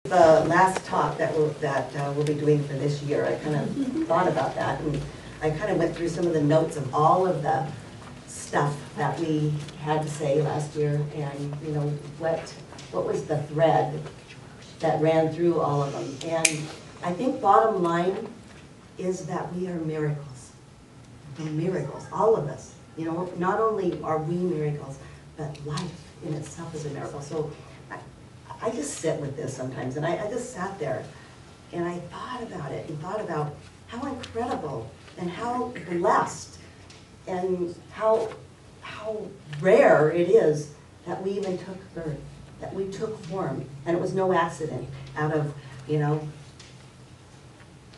The last talk that we'll be doing for this year, I kind of thought about that, and I kind of went through some of the notes of all of the stuff that we had to say last year, and you know what was the thread that ran through all of them. And I think bottom line is that we are miracles. We're miracles, all of us. You know, not only are we miracles, but life in itself is a miracle. So I just sit with this sometimes, and I just sat there, and I thought about it, and thought about how incredible, and how blessed, and how rare it is that we even took birth, that we took form, and it was no accident. Out of, you know,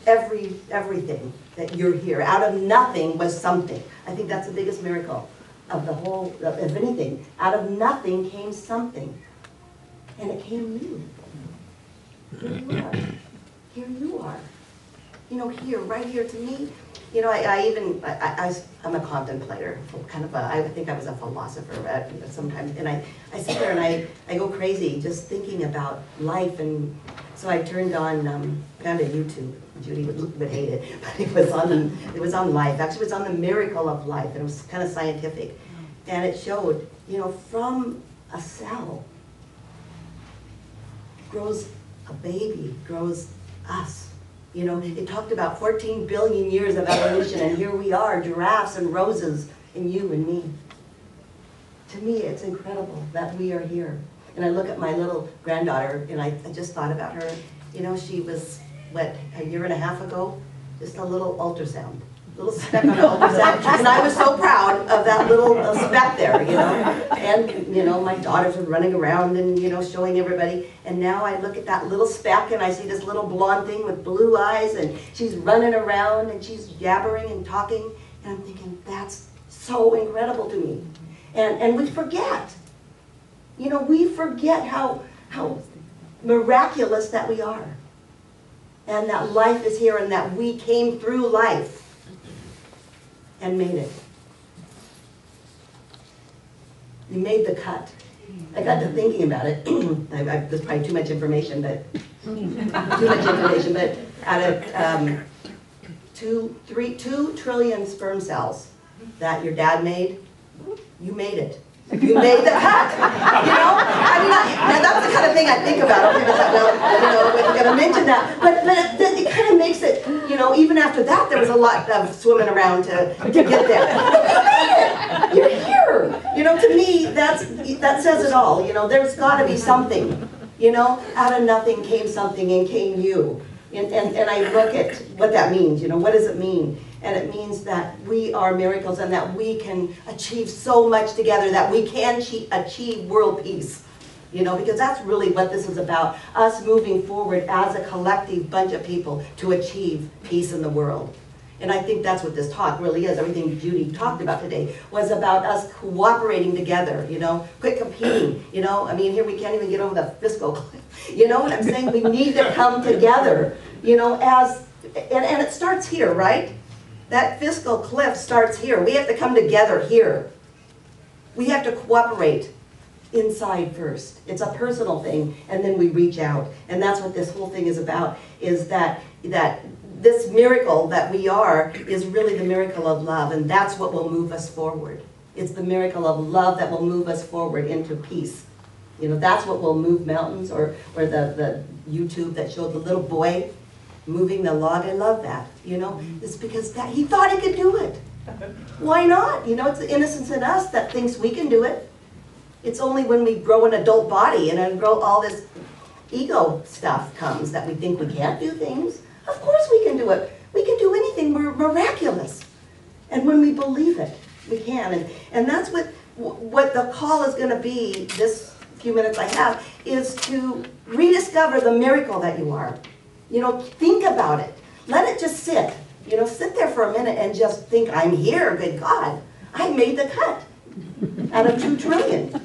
everything that you're here, out of nothing was something. I think that's the biggest miracle of the whole, of anything. Out of nothing came something. And it came you. Here you are. Here you are. You know, here, right here to me. You know, I'm a contemplator, kind of I think I was a philosopher sometimes. And I sit there and I go crazy just thinking about life. And so I turned on, found a YouTube. Judy would hate it, but it was on life. Actually, it was on the miracle of life. And it was kind of scientific. And it showed, you know, from a cell, grows a baby, grows us. You know, it talked about 14 billion years of evolution, and here we are, giraffes and roses, and you and me. To me, it's incredible that we are here. And I look at my little granddaughter, and I just thought about her. You know, she was, what, a year and a half ago? Just a little ultrasound. Little speck on an ultrasound, and I was so proud of that little speck there, you know. And you know, my daughters were running around and you know, showing everybody. And now I look at that little speck and I see this little blonde thing with blue eyes, and she's running around and she's yabbering and talking, and I'm thinking that's so incredible to me. And we forget, you know, we forget how miraculous that we are, and that life is here, and that we came through life and made it. You made the cut. I got to thinking about it. There's probably too much information, but out of 2 trillion sperm cells that your dad made, you made it. You made the cut. You know, I mean, now that's the kind of thing I think about. Okay, well, you know, we're going to mention that, but it kind of makes it. You know, even after that, there was a lot of swimming around to get there. You made it. You're here. You know, to me, that says it all. You know, there's got to be something. You know, out of nothing came something, and came you. And I look at what that means. You know, what does it mean? And it means that we are miracles, and that we can achieve so much together, that we can achieve world peace. You know, because that's really what this is about, us moving forward as a collective bunch of people to achieve peace in the world. And I think that's what this talk really is. Everything Judy talked about today was about us cooperating together, you know, quit competing, you know. I mean, here we can't even get over the fiscal cliff. You know what I'm saying? We need to come together, you know, and it starts here, right? That fiscal cliff starts here. We have to come together here. We have to cooperate inside first. It's a personal thing, and then we reach out. And that's what this whole thing is about, is that this miracle that we are is really the miracle of love, and that's what will move us forward. It's the miracle of love that will move us forward into peace. You know, that's what will move mountains, or the YouTube that showed the little boy moving the log. I love that, you know. It's because he thought he could do it. Why not? You know, it's the innocence in us that thinks we can do it. It's only when we grow an adult body and then grow all this ego stuff comes that we think we can't do things. Of course we can do it. We can do anything. We're miraculous. And when we believe it, we can. And that's what the call is going to be, this few minutes I have, is to rediscover the miracle that you are. You know, think about it. Let it just sit. You know, sit there for a minute and just think, I'm here, good God. I made the cut out of 2 trillion.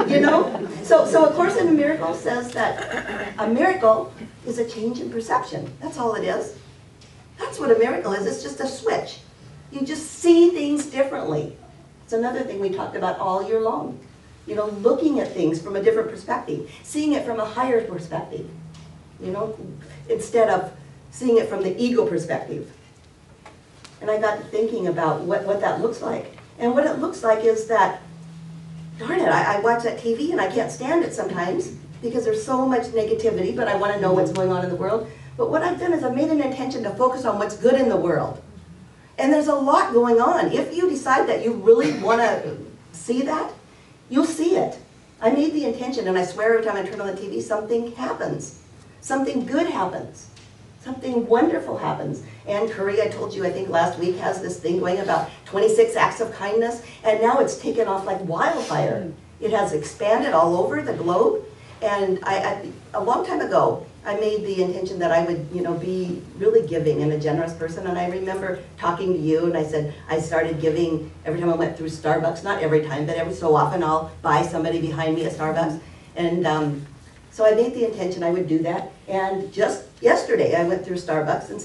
You know? So A Course in Miracles says that a miracle is a change in perception. That's all it is. That's what a miracle is. It's just a switch. You just see things differently. It's another thing we talked about all year long. You know, looking at things from a different perspective, seeing it from a higher perspective, you know, instead of seeing it from the ego perspective. And I got thinking about what that looks like. And what it looks like is that, darn it, I watch that TV and I can't stand it sometimes because there's so much negativity, but I want to know what's going on in the world. But what I've done is I've made an intention to focus on what's good in the world. And there's a lot going on. If you decide that you really want to see that, you'll see it. I made the intention, and I swear every time I turn on the TV, something happens. Something good happens. Something wonderful happens. Ann Curry, I told you, I think last week, has this thing going about 26 acts of kindness, and now it's taken off like wildfire. It has expanded all over the globe, and a long time ago, I made the intention that I would, you know, be really giving and a generous person. And I remember talking to you, and I said I started giving every time I went through Starbucks. Not every time, but every so often I'll buy somebody behind me at Starbucks. And so I made the intention I would do that. And just yesterday I went through Starbucks, and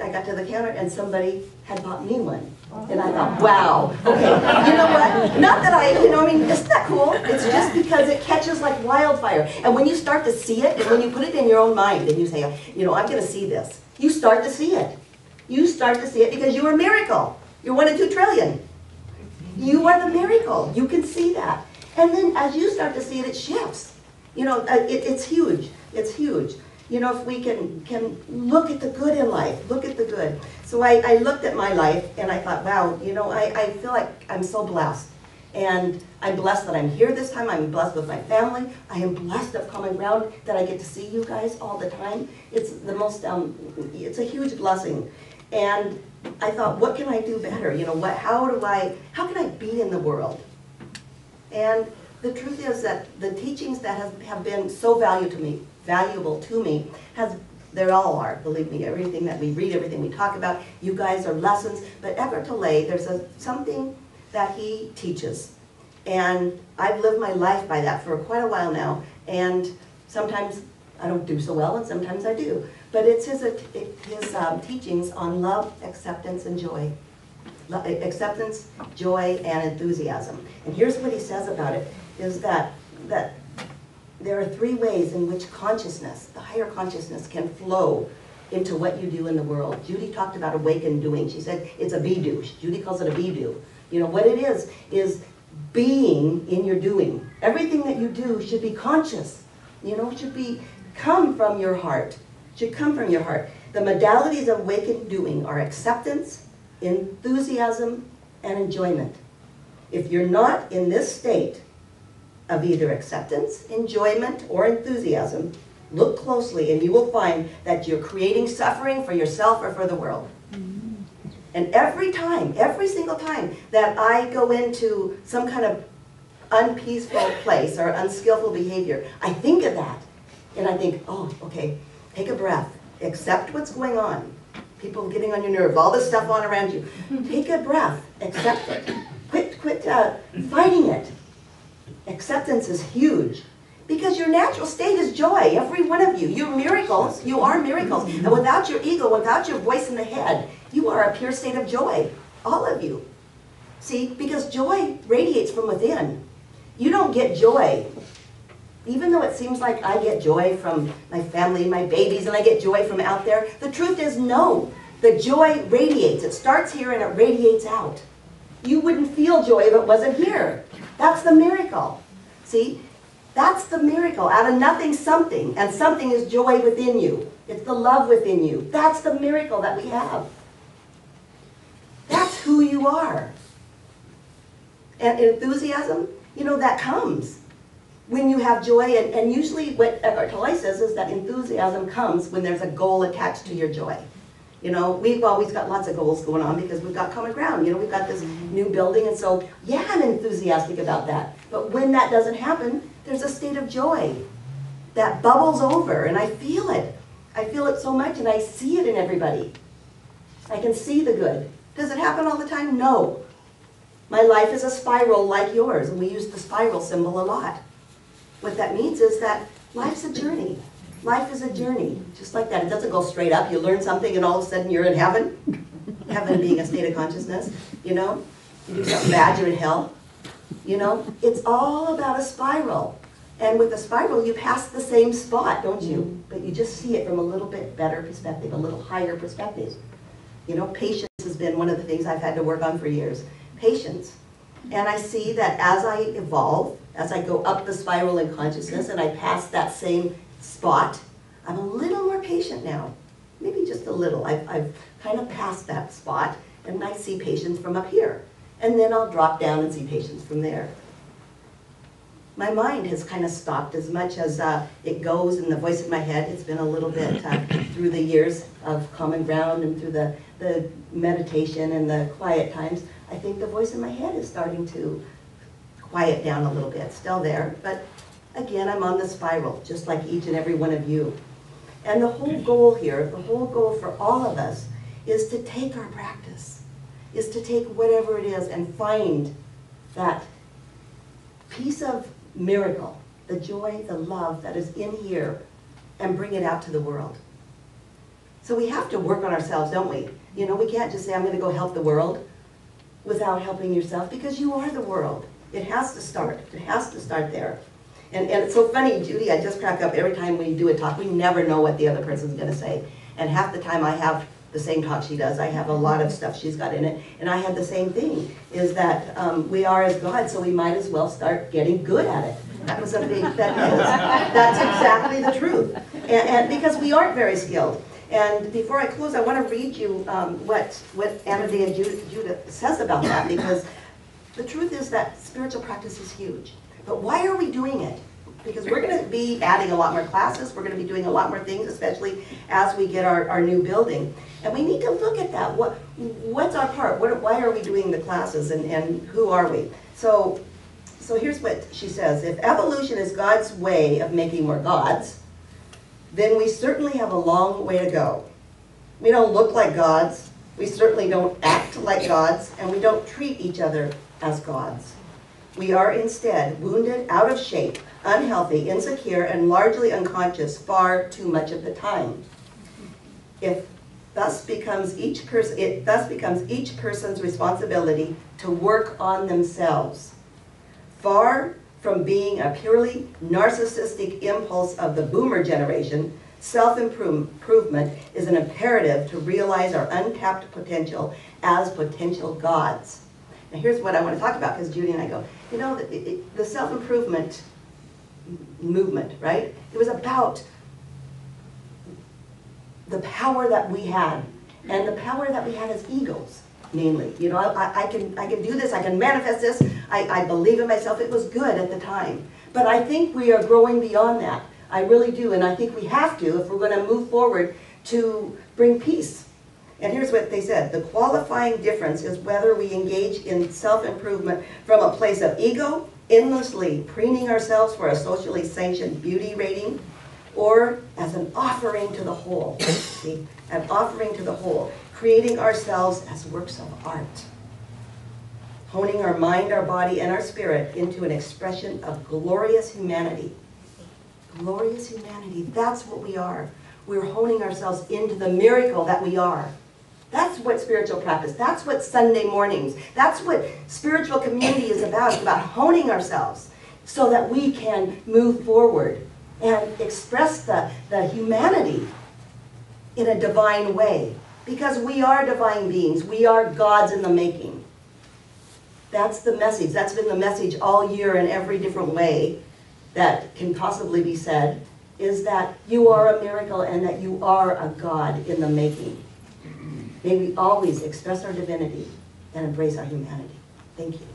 I got to the counter, and somebody had bought me one. And I thought, wow, okay, you know what? Not that I mean, isn't that cool? It's just because it catches like wildfire. And when you start to see it, and when you put it in your own mind, and you say, you know, I'm going to see this, you start to see it. You start to see it because you're a miracle. You're 1 in 2 trillion. You are the miracle. You can see that. And then as you start to see it, it shifts. You know, it's huge. It's huge. You know, if we can look at the good in life, look at the good. So I looked at my life and I thought, wow, you know, I feel like I'm so blessed. And I'm blessed that I'm here this time. I'm blessed with my family. I am blessed of common ground that I get to see you guys all the time. It's the most, it's a huge blessing. And I thought, what can I do better? You know, how can I be in the world? And the truth is that the teachings that have been so valuable to me, they all are, believe me, everything that we read, everything we talk about, you guys are lessons, but Eckhart Tolle, there's something that he teaches, and I've lived my life by that for quite a while now, and sometimes I don't do so well, and sometimes I do, but it's his teachings on love, acceptance, and joy. Acceptance, joy, and enthusiasm. And here's what he says about it, is that there are 3 ways in which consciousness, the higher consciousness, can flow into what you do in the world. Judy talked about awakened doing. She said it's a be-do. Judy calls it a be-do. You know, what it is being in your doing. Everything that you do should be conscious. You know, it should come from your heart. Should come from your heart. The modalities of awakened doing are acceptance, enthusiasm, and enjoyment. If you're not in this state of either acceptance, enjoyment, or enthusiasm, look closely and you will find that you're creating suffering for yourself or for the world. And every single time that I go into some kind of unpeaceful place or unskillful behavior, I think of that. And I think, oh, okay, take a breath. Accept what's going on. People getting on your nerves, all this stuff on around you. Take a breath. Accept it. Quit fighting it. Acceptance is huge. Because your natural state is joy, every one of you. You're miracles. You are miracles. And without your ego, without your voice in the head, you are a pure state of joy. All of you. See, because joy radiates from within. You don't get joy. Even though it seems like I get joy from my family and my babies, and I get joy from out there, the truth is no. The joy radiates. It starts here and it radiates out. You wouldn't feel joy if it wasn't here. That's the miracle. See? That's the miracle. Out of nothing, something. And something is joy within you. It's the love within you. That's the miracle that we have. That's who you are. And enthusiasm, you know, that comes when you have joy. And usually what Eckhart Tolle says is that enthusiasm comes when there's a goal attached to your joy. You know, we've always got lots of goals going on because we've got common ground. You know, we've got this new building, and so, yeah, I'm enthusiastic about that. But when that doesn't happen, there's a state of joy that bubbles over, and I feel it. I feel it so much, and I see it in everybody. I can see the good. Does it happen all the time? No. My life is a spiral like yours, and we use the spiral symbol a lot. What that means is that life's a journey. Life is a journey, just like that. It doesn't go straight up. You learn something and all of a sudden you're in heaven. Heaven being a state of consciousness, you know. You do something bad, you're in hell. You know, it's all about a spiral. And with a spiral, you pass the same spot, don't you? But you just see it from a little bit better perspective, a little higher perspective. You know, patience has been one of the things I've had to work on for years. Patience. And I see that as I evolve, as I go up the spiral in consciousness and I pass that same spot, I'm a little more patient now. Maybe just a little. I've kind of passed that spot, and I see patience from up here. And then I'll drop down and see patience from there. My mind has kind of stopped as much as it goes, and the voice in my head, it's been a little bit through the years of common ground and through the meditation and the quiet times. I think the voice in my head is starting to quiet down a little bit. Still there, but again, I'm on the spiral, just like each and every one of you. And the whole goal here, the whole goal for all of us, is to take our practice, is to take whatever it is and find that piece of miracle, the joy, the love that is in here, and bring it out to the world. So we have to work on ourselves, don't we? You know, we can't just say, I'm going to go help the world without helping yourself, because you are the world. It has to start. It has to start there. And it's so funny, Judy, I just crack up every time we do a talk. We never know what the other person's going to say. And half the time I have the same talk she does. I have a lot of stuff she's got in it. And I had the same thing, is that we are as God, so we might as well start getting good at it. That was a big, that's exactly the truth. And because we aren't very skilled. And before I close, I want to read you what Anna Day and Judith says about that, because the truth is that spiritual practice is huge. But why are we doing it? Because we're going to be adding a lot more classes, we're going to be doing a lot more things, especially as we get our new building. And we need to look at that. What's our part? Why are we doing the classes, and who are we? So here's what she says. If evolution is God's way of making more gods, then we certainly have a long way to go. We don't look like gods, we certainly don't act like gods, and we don't treat each other as gods. We are instead wounded, out of shape, unhealthy, insecure, and largely unconscious far too much of the time. It thus becomes each person's responsibility to work on themselves. Far from being a purely narcissistic impulse of the boomer generation, self-improvement is an imperative to realize our untapped potential as potential gods. Now here's what I want to talk about, because Judy and I go, you know, the self-improvement movement, right? It was about the power that we had, and the power that we had as egos, mainly. You know, I can do this, I can manifest this, I believe in myself. It was good at the time. But I think we are growing beyond that. I really do, and I think we have to if we're going to move forward to bring peace. And here's what they said. The qualifying difference is whether we engage in self-improvement from a place of ego, endlessly preening ourselves for a socially sanctioned beauty rating, or as an offering to the whole. See, an offering to the whole, creating ourselves as works of art, honing our mind, our body, and our spirit into an expression of glorious humanity. Glorious humanity, that's what we are. We're honing ourselves into the miracle that we are. That's what spiritual practice, that's what Sunday mornings, that's what spiritual community is about. It's about honing ourselves so that we can move forward and express the humanity in a divine way. Because we are divine beings, we are gods in the making. That's the message, that's been the message all year in every different way that can possibly be said, is that you are a miracle and that you are a God in the making. May we always express our divinity and embrace our humanity. Thank you.